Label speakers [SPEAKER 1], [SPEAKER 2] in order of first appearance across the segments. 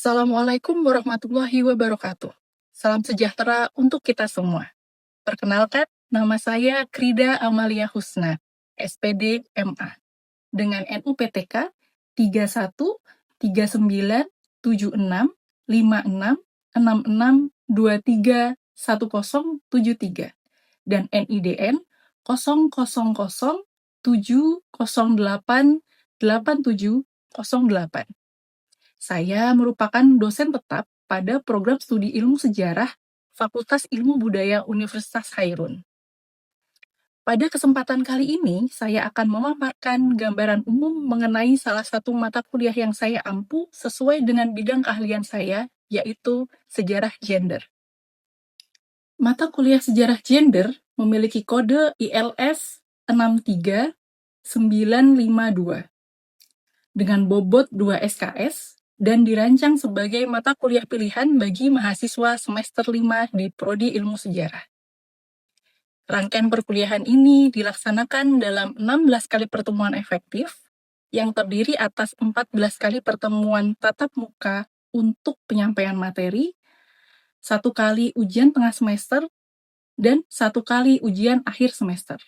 [SPEAKER 1] Assalamualaikum warahmatullahi wabarakatuh. Salam sejahtera untuk kita semua. Perkenalkan, nama saya Krida Amalia Husna, SPD MA, dengan NUPTK 31797656231073 dan NIDN 0007088708. Saya merupakan dosen tetap pada program studi ilmu sejarah Fakultas Ilmu Budaya Universitas Hairun. Pada kesempatan kali ini, saya akan memaparkan gambaran umum mengenai salah satu mata kuliah yang saya ampu sesuai dengan bidang keahlian saya, yaitu sejarah gender. Mata kuliah sejarah gender memiliki kode ILS 63952 dengan bobot 2 SKS dan dirancang sebagai mata kuliah pilihan bagi mahasiswa semester 5 di Prodi Ilmu Sejarah. Rangkaian perkuliahan ini dilaksanakan dalam 16 kali pertemuan efektif yang terdiri atas 14 kali pertemuan tatap muka untuk penyampaian materi, 1 kali ujian tengah semester, dan 1 kali ujian akhir semester.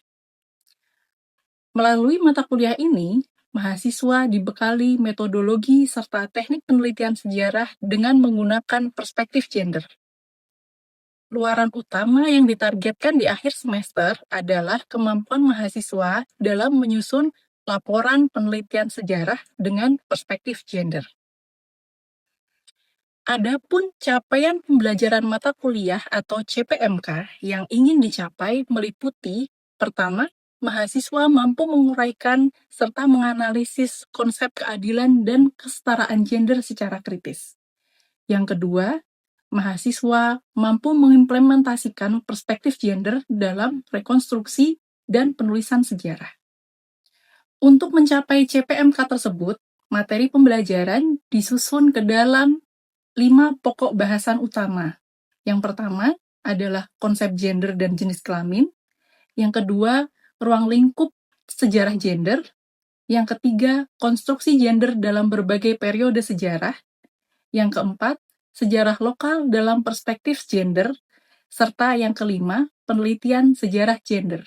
[SPEAKER 1] Melalui mata kuliah ini, mahasiswa dibekali metodologi serta teknik penelitian sejarah dengan menggunakan perspektif gender. Luaran utama yang ditargetkan di akhir semester adalah kemampuan mahasiswa dalam menyusun laporan penelitian sejarah dengan perspektif gender. Adapun capaian pembelajaran mata kuliah atau CPMK yang ingin dicapai meliputi, pertama, mahasiswa mampu menguraikan serta menganalisis konsep keadilan dan kesetaraan gender secara kritis. Yang kedua, mahasiswa mampu mengimplementasikan perspektif gender dalam rekonstruksi dan penulisan sejarah. Untuk mencapai CPMK tersebut, materi pembelajaran disusun ke dalam 5 pokok bahasan utama. Yang pertama adalah konsep gender dan jenis kelamin. Yang kedua, ruang lingkup sejarah gender. Yang ketiga, konstruksi gender dalam berbagai periode sejarah. Yang keempat, sejarah lokal dalam perspektif gender. Serta yang kelima, penelitian sejarah gender.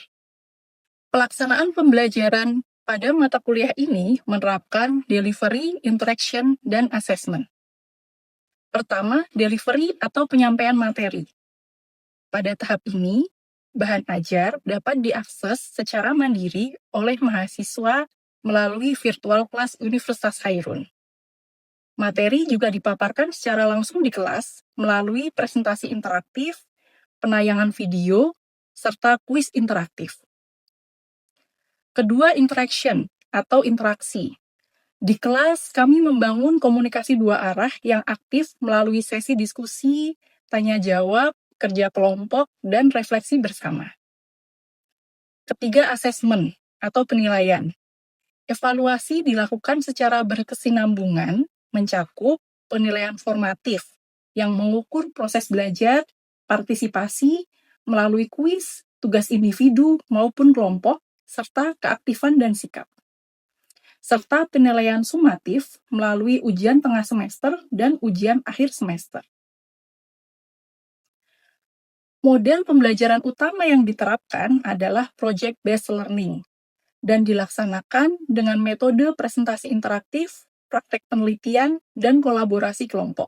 [SPEAKER 1] Pelaksanaan pembelajaran pada mata kuliah ini menerapkan delivery, interaction, dan assessment. Pertama, delivery atau penyampaian materi. Pada tahap ini, bahan ajar dapat diakses secara mandiri oleh mahasiswa melalui virtual class Universitas Hairun. Materi juga dipaparkan secara langsung di kelas melalui presentasi interaktif, penayangan video, serta kuis interaktif. Kedua, interaction atau interaksi. Di kelas, kami membangun komunikasi 2 arah yang aktif melalui sesi diskusi, tanya-jawab, kerja kelompok, dan refleksi bersama. Ketiga, assessment atau penilaian. Evaluasi dilakukan secara berkesinambungan, mencakup penilaian formatif yang mengukur proses belajar, partisipasi, melalui kuis, tugas individu maupun kelompok, serta keaktifan dan sikap. Serta penilaian sumatif melalui ujian tengah semester dan ujian akhir semester. Model pembelajaran utama yang diterapkan adalah project-based learning dan dilaksanakan dengan metode presentasi interaktif, praktek penelitian, dan kolaborasi kelompok.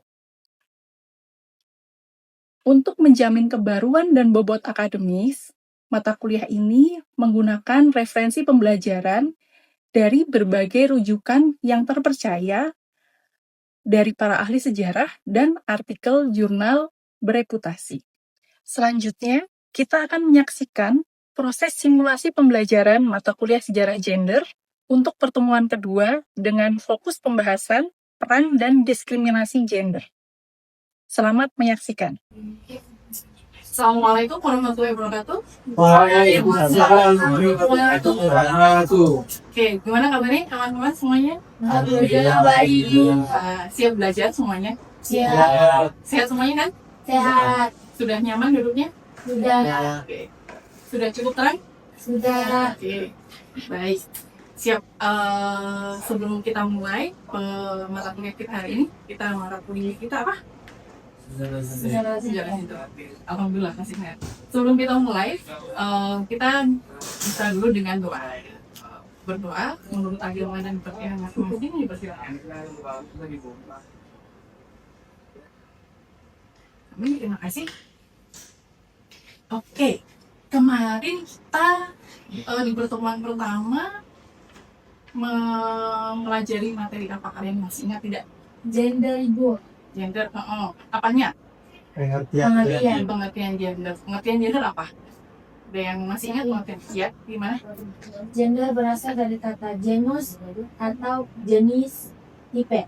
[SPEAKER 1] Untuk menjamin kebaruan dan bobot akademis, mata kuliah ini menggunakan referensi pembelajaran dari berbagai rujukan yang terpercaya dari para ahli sejarah dan artikel jurnal bereputasi. Selanjutnya, kita akan menyaksikan proses simulasi pembelajaran mata kuliah sejarah gender untuk pertemuan kedua dengan fokus pembahasan peran dan diskriminasi gender. Selamat menyaksikan. Assalamualaikum warahmatullahi wabarakatuh.
[SPEAKER 2] Waalaikumsalam warahmatullahi wabarakatuh.
[SPEAKER 1] Oke, gimana kabarnya teman-teman semuanya?
[SPEAKER 2] Alhamdulillah baik.
[SPEAKER 1] Siap belajar semuanya?
[SPEAKER 2] Siap.
[SPEAKER 1] Sehat semuanya kan?
[SPEAKER 3] Sehat.
[SPEAKER 1] Sudah nyaman duduknya?
[SPEAKER 3] Sudah.
[SPEAKER 1] Oke. Sudah cukup terang?
[SPEAKER 3] Sudah.
[SPEAKER 1] Oke, baik. Siap. Sebelum kita mulai mata kuliah kita hari ini, mata kuliah kita apa? Sejarah hidup. Alhamdulillah masih ingat. Sebelum kita mulai, kita bisa dulu dengan doa. Berdoa menurut agama dan percayaan masing-masing, dipersilakan. Amin, terima kasih. Oke, kemarin kita di pertemuan pertama mempelajari materi apa, kalian masih ingat tidak?
[SPEAKER 3] Gender Ibu.
[SPEAKER 1] Gender, apanya? Pengertian gender. Pengertian gender apa? Ada yang masih ingat pengertian? Ya, gimana?
[SPEAKER 3] Gender berasal dari kata genus atau jenis, tipe.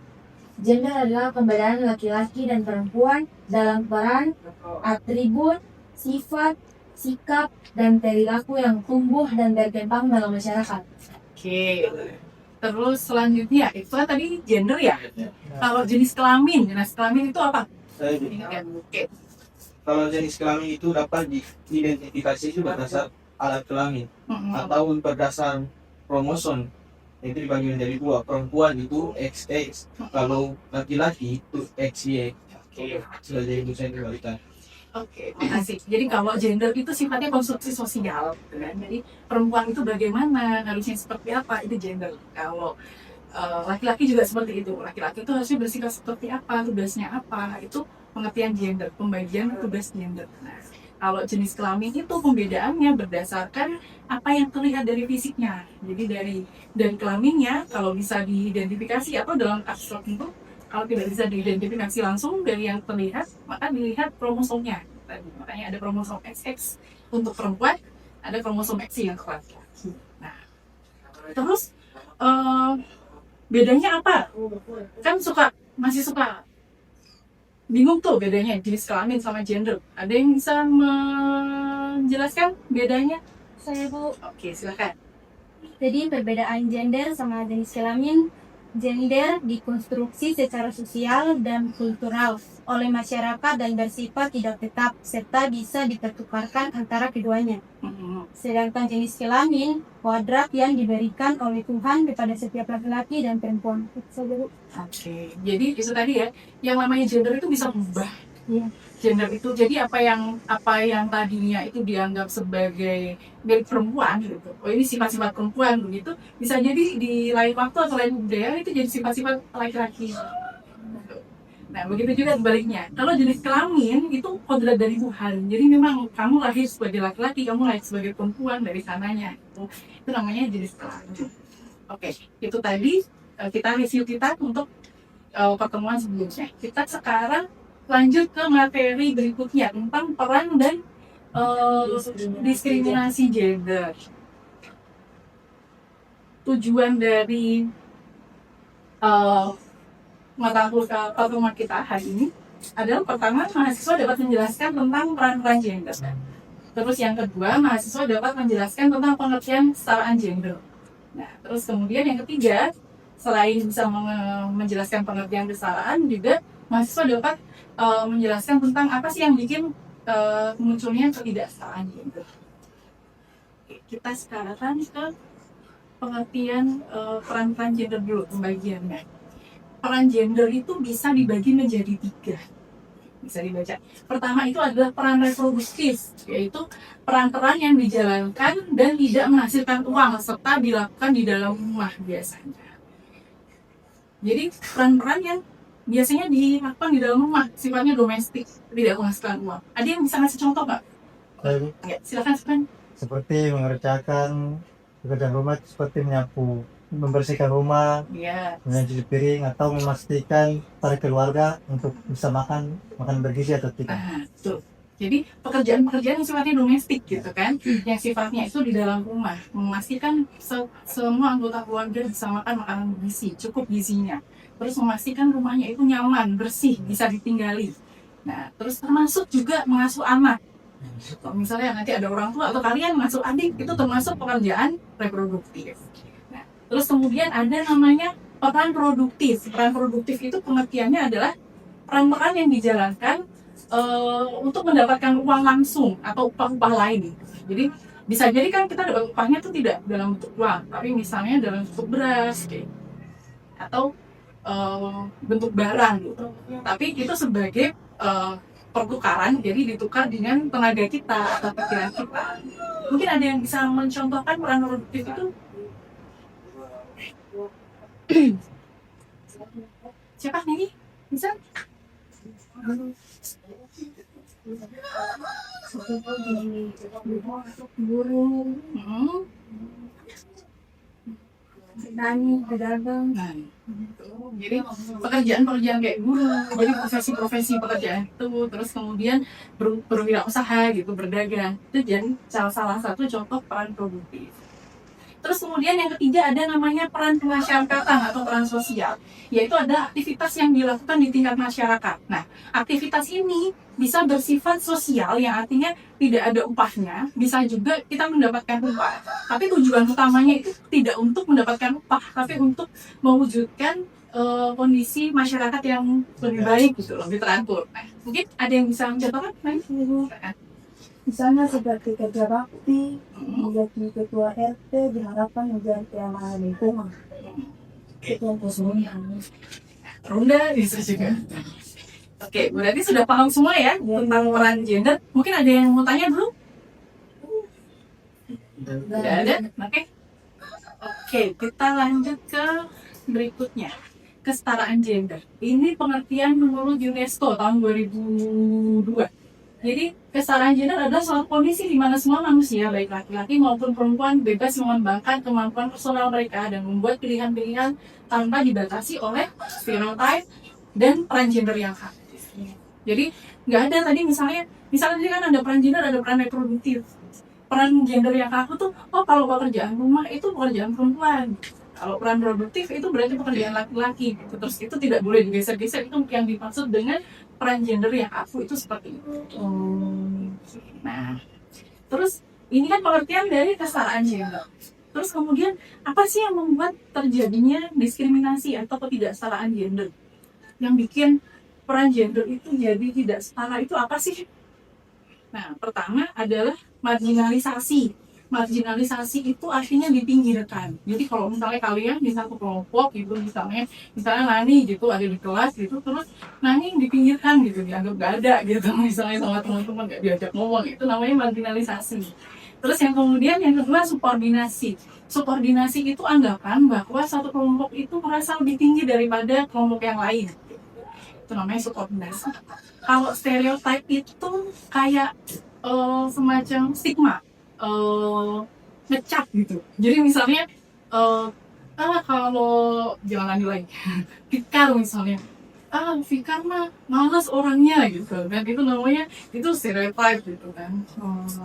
[SPEAKER 3] Gender adalah pembedaan laki-laki dan perempuan dalam peran, atribut, sifat, sikap, dan perilaku yang tumbuh dan berkembang dalam masyarakat.
[SPEAKER 1] Oke. Terus selanjutnya, itu kan tadi gender ya? Kalau jenis kelamin itu apa? Ingat ya? Oke.
[SPEAKER 2] Kalau jenis kelamin itu dapat diidentifikasi itu berdasar alat kelamin atau berdasar kromosom. Itu dibagi menjadi dua. Perempuan itu XX, kalau laki-laki itu XY.
[SPEAKER 1] Oke.
[SPEAKER 2] Sudah jadi dosen kebalikan.
[SPEAKER 1] Oke, makasih. Jadi kalau gender itu sifatnya konstruksi sosial, gitu kan? Jadi perempuan itu bagaimana, harusnya seperti apa, itu gender. Kalau laki-laki juga seperti itu. Laki-laki itu harusnya bersikap seperti apa, tugasnya apa, itu pengertian gender, pembagian tugas gender. Nah, kalau jenis kelamin itu pembedaannya berdasarkan apa yang terlihat dari fisiknya. Jadi dari kelaminnya, kalau bisa diidentifikasi atau dalam kasus tertentu, kalau tidak bisa diidentifikasi langsung dari yang terlihat, maka dilihat kromosomnya. Makanya ada kromosom XX untuk perempuan, ada kromosom XY untuk laki-laki. Nah, terus bedanya apa? Kan masih suka bingung tuh bedanya jenis kelamin sama gender. Ada yang bisa menjelaskan bedanya?
[SPEAKER 3] Saya Bu.
[SPEAKER 1] Oke, silakan.
[SPEAKER 3] Jadi perbedaan gender sama jenis kelamin, gender dikonstruksi secara sosial dan kultural oleh masyarakat dan bersifat tidak tetap serta bisa dipertukarkan antara keduanya. Sedangkan jenis kelamin, kodrat yang diberikan oleh Tuhan kepada setiap laki-laki dan perempuan.
[SPEAKER 1] Oke, jadi itu tadi ya, yang namanya gender itu bisa berubah.
[SPEAKER 3] Iya.
[SPEAKER 1] Gender itu jadi apa yang tadinya itu dianggap sebagai milik perempuan gitu. Oh, ini sifat-sifat perempuan begitu, bisa jadi di lain waktu atau lain budaya itu jadi sifat-sifat laki-laki. Nah, begitu juga sebaliknya. Kalau jenis kelamin itu kodrat dari Tuhan. Jadi memang kamu lahir sebagai laki-laki, kamu lahir sebagai perempuan dari sananya. Itu namanya jenis kelamin. Oke, itu tadi kita review kita untuk pertemuan sebelumnya. Kita sekarang lanjut ke materi berikutnya tentang peran dan diskriminasi gender. Tujuan dari mata kuliah pertemuan kita hari ini adalah pertama, mahasiswa dapat menjelaskan tentang peran-peran gender. Terus yang kedua, mahasiswa dapat menjelaskan tentang pengertian kesetaraan gender. Nah, terus kemudian yang ketiga, selain bisa menjelaskan pengertian kesetaraan, juga mahasiswa dapat menjelaskan tentang apa sih yang bikin munculnya ketidaksetaraan gender. Kita sekarang ke pengertian peran-peran gender dulu, pembagiannya. Peran gender itu bisa dibagi menjadi 3. Bisa dibaca. Pertama itu adalah peran reproduktif, yaitu peran-peran yang dijalankan dan tidak menghasilkan uang serta dilakukan di dalam rumah biasanya. Jadi peran-peran yang biasanya dilakukan di dalam rumah, sifatnya domestik, tidak menghasilkan uang. Ada yang bisa ngasih contoh nggak? Ya, silakan.
[SPEAKER 4] Seperti mengerjakan pekerjaan rumah seperti menyapu, membersihkan rumah, mencuci piring, atau memastikan para keluarga untuk bisa makan bergizi atau tidak.
[SPEAKER 1] Tuh. Jadi pekerjaan-pekerjaan yang sifatnya domestik gitu kan, yang sifatnya itu di dalam rumah, memastikan semua anggota keluarga bisa makan makanan bergizi, cukup gizinya. Terus memastikan rumahnya itu nyaman, bersih, bisa ditinggali. Nah, terus termasuk juga mengasuh anak. Kalau misalnya nanti ada orang tua atau kalian mengasuh adik, itu termasuk pekerjaan reproduktif. Terus kemudian ada namanya peran produktif. Peran produktif itu pengertiannya adalah peran-peran yang dijalankan untuk mendapatkan uang langsung atau upah-upah lain. Jadi bisa jadi kan kita dapat upahnya tuh tidak dalam bentuk uang, tapi misalnya dalam bentuk beras kayak, atau bentuk barang gitu. Tapi itu sebagai pertukaran, jadi ditukar dengan tenaga kita atau pikiran kita. Mungkin ada yang bisa mencontohkan peran produktif itu? Siapa nih? Bisa?
[SPEAKER 3] Guru, petani, pedagang.
[SPEAKER 1] Nah, jadi pekerjaan-pekerjaan kayak guru, jadi profesi-profesi pekerjaan itu, terus kemudian berwirausaha gitu, berdagang, itu jadi salah satu contoh peran produktif. Terus kemudian yang ketiga ada namanya peran kemasyarakatan atau peran sosial, yaitu ada aktivitas yang dilakukan di tingkat masyarakat. Nah, aktivitas ini bisa bersifat sosial, yang artinya tidak ada upahnya, bisa juga kita mendapatkan upah. Tapi tujuan utamanya itu tidak untuk mendapatkan upah, tapi untuk mewujudkan kondisi masyarakat yang lebih baik gitu, lebih teratur. Nah, mungkin ada yang bisa mencontohkan?
[SPEAKER 3] Misalnya seperti kerja bakti, menjadi ketua RT, diharapkan menjadi amanah lingkungan. Ketua posyandu.
[SPEAKER 1] Ronda bisa juga. Oke, berarti sudah paham semua ya tentang peran gender. Mungkin ada yang mau tanya dulu? Tidak ada? Oke, kita lanjut ke berikutnya. Kesetaraan gender. Ini pengertian menurut UNESCO tahun 2002. Jadi, kesetaraan gender adalah suatu kondisi di mana semua manusia, baik laki-laki maupun perempuan, bebas mengembangkan kemampuan personal mereka dan membuat pilihan-pilihan tanpa dibatasi oleh stereotip dan peran gender yang aktif. Jadi, nggak ada tadi misalnya tadi kan ada peran gender, ada peran reproduktif. Peran gender yang kaku tuh, kalau pekerjaan rumah itu pekerjaan perempuan. Kalau peran produktif itu berarti pekerjaan laki-laki. Terus itu tidak boleh digeser-geser, itu yang dimaksud dengan peran gender yang aku itu seperti itu. Nah, terus ini kan pengertian dari kesetaraan gender. Terus kemudian apa sih yang membuat terjadinya diskriminasi atau ketidaksetaraan gender? Yang bikin peran gender itu jadi tidak setara itu apa sih? Nah, pertama adalah marginalisasi. Marginalisasi itu artinya dipinggirkan. Jadi kalau misalnya kalian di satu kelompok gitu, misalnya Nani gitu ada di kelas gitu, terus Nani dipinggirkan gitu, dianggap gak ada gitu, misalnya sama teman-teman gak diajak ngomong, itu namanya marginalisasi. Terus yang kemudian yang kedua subordinasi. Subordinasi itu anggapan bahwa satu kelompok itu merasa lebih tinggi daripada kelompok yang lain. Itu namanya subordinasi. Kalau stereotip itu kayak semacam stigma. Ngecap gitu. Jadi misalnya kalau jangan lagi Fikar misalnya, Fikar mah malas orangnya gitu kan, itu namanya itu stereotype gitu kan.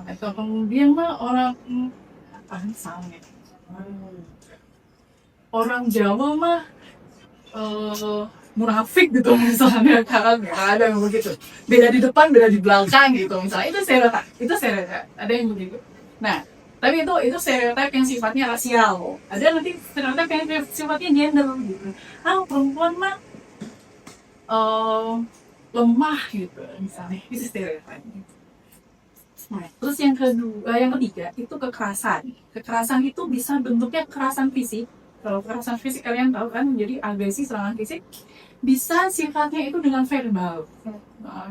[SPEAKER 1] Atau kemudian mah orang apa misalnya orang Jawa mah munafik gitu misalnya, karena ada yang begitu, beda di depan beda di belakang gitu misalnya, itu stereotip ada yang begitu. Nah, tapi itu stereotip yang sifatnya rasial. Ada nanti stereotip yang sifatnya gender gitu. Perempuan mah lemah gitu misalnya, itu stereotip. Nah, terus yang ketiga itu kekerasan. Kekerasan itu bisa bentuknya kekerasan fisik. Kalau kekerasan fisik kalian tahu kan, jadi agresi, serangan fisik. Bisa sifatnya itu dengan verbal.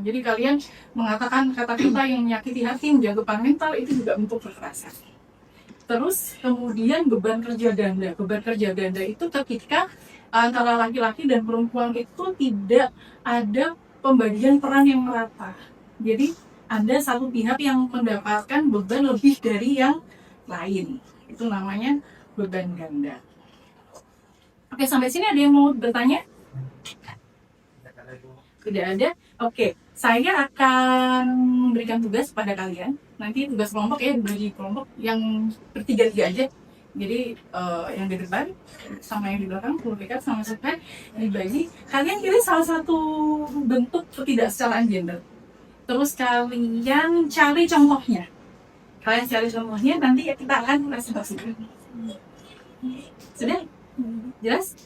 [SPEAKER 1] Jadi kalian mengatakan kata-kata yang menyakiti hati, menjatuhkan mental, itu juga bentuk kekerasan. Terus kemudian beban kerja ganda. Beban kerja ganda itu ketika antara laki-laki dan perempuan itu tidak ada pembagian peran yang merata. Jadi ada satu pihak yang mendapatkan beban lebih dari yang lain. Itu namanya beban ganda. Oke, sampai sini ada yang mau bertanya? Tidak ada? Oke, saya akan memberikan tugas pada kalian. Nanti tugas kelompok ya, dibagi kelompok yang bertiga-tiga aja. Jadi yang di depan sama yang di belakang, publikat sama subhead dibagi. Kalian pilih salah satu bentuk ketidaksetaraan gender. Terus kalian cari contohnya. Nanti kita akan presentasikan. Sudah? Jelas?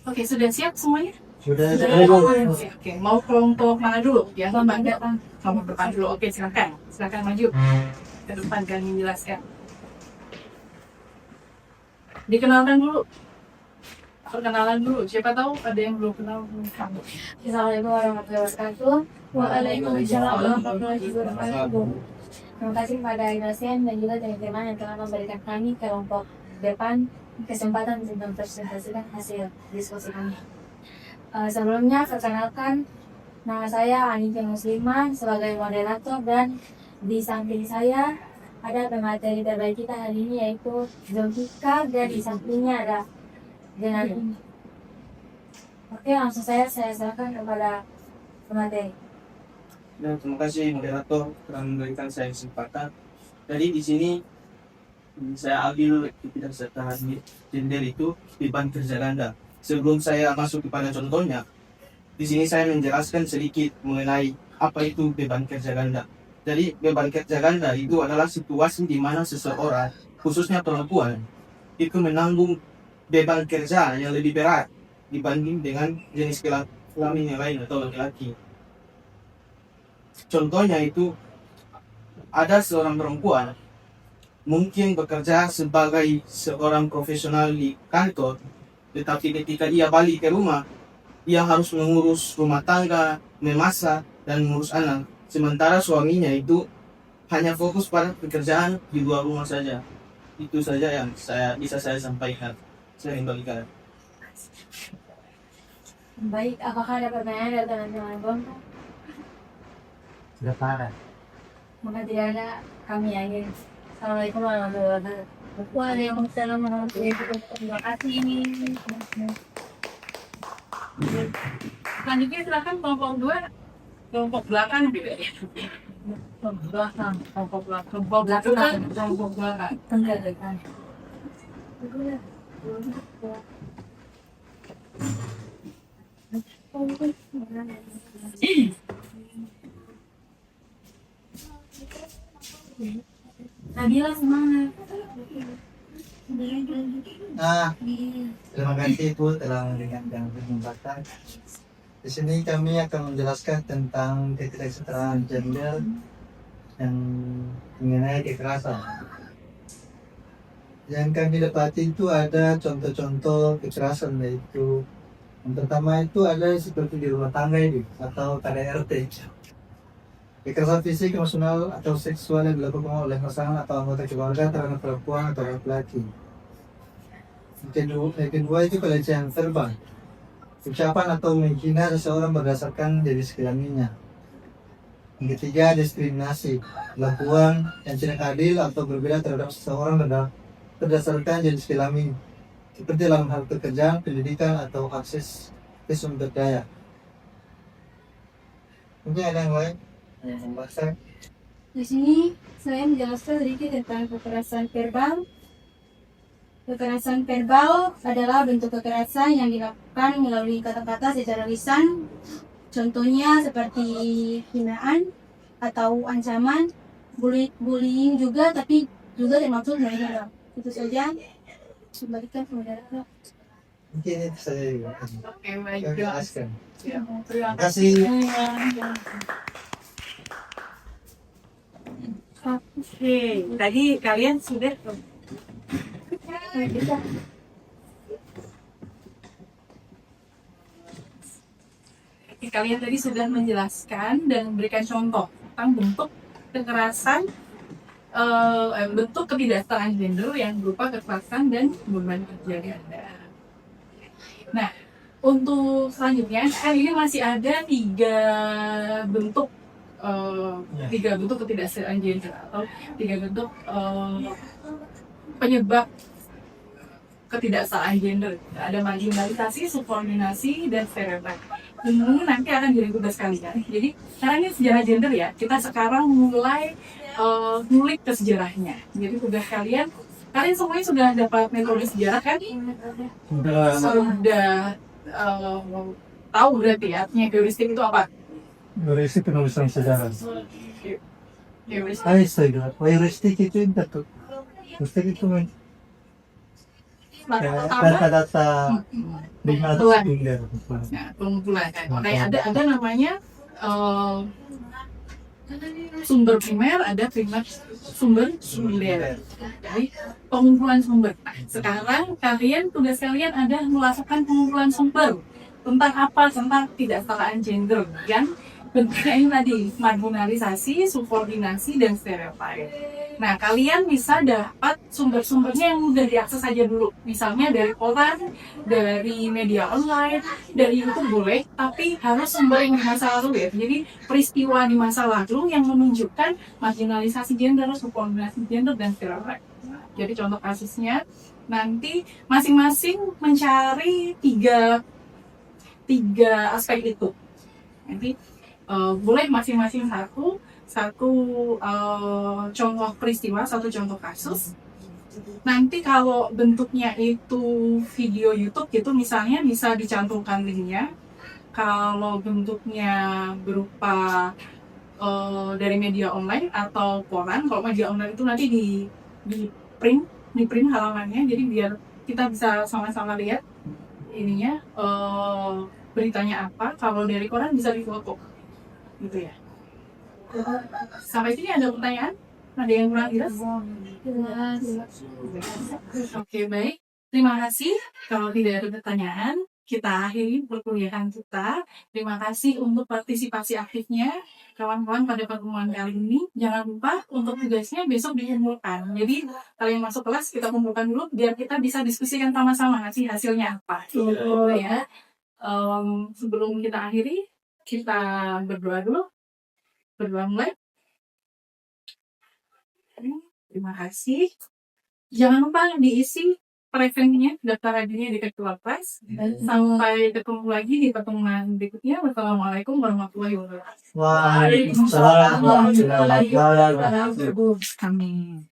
[SPEAKER 1] Oke, sudah siap semuanya?
[SPEAKER 4] Sudah.
[SPEAKER 1] Oke, mau kelompok mana dulu? Ya, kelompok depan dulu. Oke, silakan maju ke depan dan menjelaskan. Dikenalkan dulu. Perkenalan dulu. Siapa tahu ada yang belum kenal kamu.
[SPEAKER 3] Assalamualaikum warahmatullahi wabarakatuh. Waalaikumsalam warahmatullahi wabarakatuh. Terima kasih kepada dosen dan juga teman-teman yang telah memberikan kami kelompok depan kesempatan untuk mempresentasikan hasil diskusi kami. Sebelumnya, perkenalkan, nama saya Anita Muslimah sebagai moderator, dan di samping saya ada pemateri terbaik kita hari ini yaitu Zulfikar, dan di sampingnya ada Jenani. Oke, langsung saya serahkan kepada pemateri.
[SPEAKER 2] Dan terima kasih moderator telah memberikan saya kesempatan. Jadi di sini saya ambil ketidaksertaan gender itu beban kerja ganda. Sebelum saya masuk kepada contohnya, di sini saya menjelaskan sedikit mengenai apa itu beban kerja ganda. Jadi beban kerja ganda itu adalah situasi di mana seseorang, khususnya perempuan, itu menanggung beban kerja yang lebih berat dibanding dengan jenis kelamin yang lain atau laki-laki. Contohnya itu ada seorang perempuan mungkin bekerja sebagai seorang profesional di kantor, tetapi ketika ia balik ke rumah, ia harus mengurus rumah tangga, memasak, dan mengurus anak. Sementara suaminya itu hanya fokus pada pekerjaan di luar rumah saja. Itu saja yang bisa saya sampaikan. Saya kembalikan.
[SPEAKER 3] Baik, apakah ada pertanyaan dari teman-teman?
[SPEAKER 4] Sudah parah.
[SPEAKER 3] Maka tidak ada, kami akhir. Assalamualaikum warahmatullahi wabarakatuh. Waalaikumsalam warahmatullahi wabarakatuh. Terima kasih.
[SPEAKER 1] Selanjutnya silakan kelompok 2, kelompok belakang juga ya. Kelompok belakang.
[SPEAKER 3] Nabila semangat.
[SPEAKER 4] Nah, terima kasih Bu telah memberikan kesempatan. Di sini kami akan menjelaskan tentang ketidaksetaraan gender yang mengenai kekerasan. Yang kami dapati itu ada contoh-contoh kekerasan, yaitu yang pertama itu ada seperti di rumah tangga ini atau KDRT. Kekerasan fisik, emosional, atau seksual yang dilakukan oleh pasangan atau anggota keluarga terhadap perempuan atau laki-laki. Yang kedua itu pelecehan verbal, ucapan atau menghina seseorang berdasarkan jenis kelaminnya. Yang ketiga, diskriminasi, perlakuan yang tidak adil atau berbeda terhadap seseorang berdasarkan jenis kelamin, seperti dalam hal pekerjaan, pendidikan, atau akses ke sumber daya. Mungkin ada yang lain yang membahas?
[SPEAKER 3] Di sini saya menjelaskan sedikit tentang kekerasan verbal. Kekerasan verbal adalah bentuk kekerasan yang dilakukan melalui kata-kata secara lisan. Contohnya seperti hinaan atau ancaman, bullying juga, tapi juga termasuk menghina. Itu saja. Kembalikan ke moderator.
[SPEAKER 4] Mungkin itu saja.
[SPEAKER 1] Oke, baik.
[SPEAKER 4] Kami jelaskan.
[SPEAKER 1] Terima
[SPEAKER 4] Terima kasih.
[SPEAKER 1] Oke, tadi kalian sudah menjelaskan dan memberikan contoh tentang bentuk kekerasan, bentuk ketidaksetaraan gender yang berupa kekerasan dan beban kerja ganda. Nah, untuk selanjutnya kan ini masih ada tiga bentuk ketidaksetaraan gender atau tiga bentuk penyebab ketidaksetaraan gender. Ada marginalisasi, subordinasi, dan stereotip. Ini nanti akan jadi tugas kalian. Jadi karena ini sejarah gender ya, kita sekarang mulai ngulik ke sejarahnya. Jadi tugas kalian semuanya sudah dapat metode sejarah kan? Sudah tahu berarti ya, artinya heuristik itu apa?
[SPEAKER 4] Heuristik penulisan sejarah.
[SPEAKER 1] Heuristik.
[SPEAKER 4] Heuristik itu heuristik itu
[SPEAKER 1] pertama
[SPEAKER 4] data-data di mana tuh pengumpulan.
[SPEAKER 1] nah, pengumpulan kan. Kayak ada namanya sumber primer, ada primer sumber sekunder. Jadi pengumpulan sumber. Nah, sekarang tugas kalian ada melakukan pengumpulan sumber tentang apa? Tentang tidak setaraan gender dan bentuknya ini tadi marginalisasi, subordinasi, dan stereotip. Nah, kalian bisa dapat sumber-sumbernya yang mudah diakses aja dulu. Misalnya dari koran, dari media online, dari YouTube boleh, tapi harus sumber yang di masa lalu ya. Jadi peristiwa di masa lalu yang menunjukkan marginalisasi gender, subordinasi gender, dan stereotip. Jadi contoh kasusnya, nanti masing-masing mencari tiga aspek itu. Nanti boleh masing-masing satu contoh peristiwa, satu contoh kasus. Nanti kalau bentuknya itu video YouTube gitu misalnya bisa dicantumkan linknya. Kalau bentuknya berupa dari media online atau koran, kalau media online itu nanti di print halamannya, jadi biar kita bisa sama-sama lihat ininya beritanya apa. Kalau dari koran bisa difoto gitu ya. Sampai sini ada pertanyaan? Ada yang kurang jelas? Oke, baik. Terima kasih. Kalau tidak ada pertanyaan, kita akhiri perkuliahan kita. Terima kasih untuk partisipasi aktifnya kawan-kawan pada pertemuan kali ini. Jangan lupa untuk tugasnya besok dikumpulkan. Jadi kalian masuk kelas kita kumpulkan dulu biar kita bisa diskusikan sama-sama sih hasilnya apa. Ya. Sebelum kita akhiri, kita berdoa dulu. Berdoa mulai. Terima kasih. Jangan lupa diisi preferensinya, daftar hadirnya di ketua kelas. Sampai ketemu lagi di pertemuan berikutnya. Wassalamualaikum warahmatullahi wabarakatuh.
[SPEAKER 4] Waalaikumsalam warahmatullahi wabarakatuh.
[SPEAKER 1] Amin.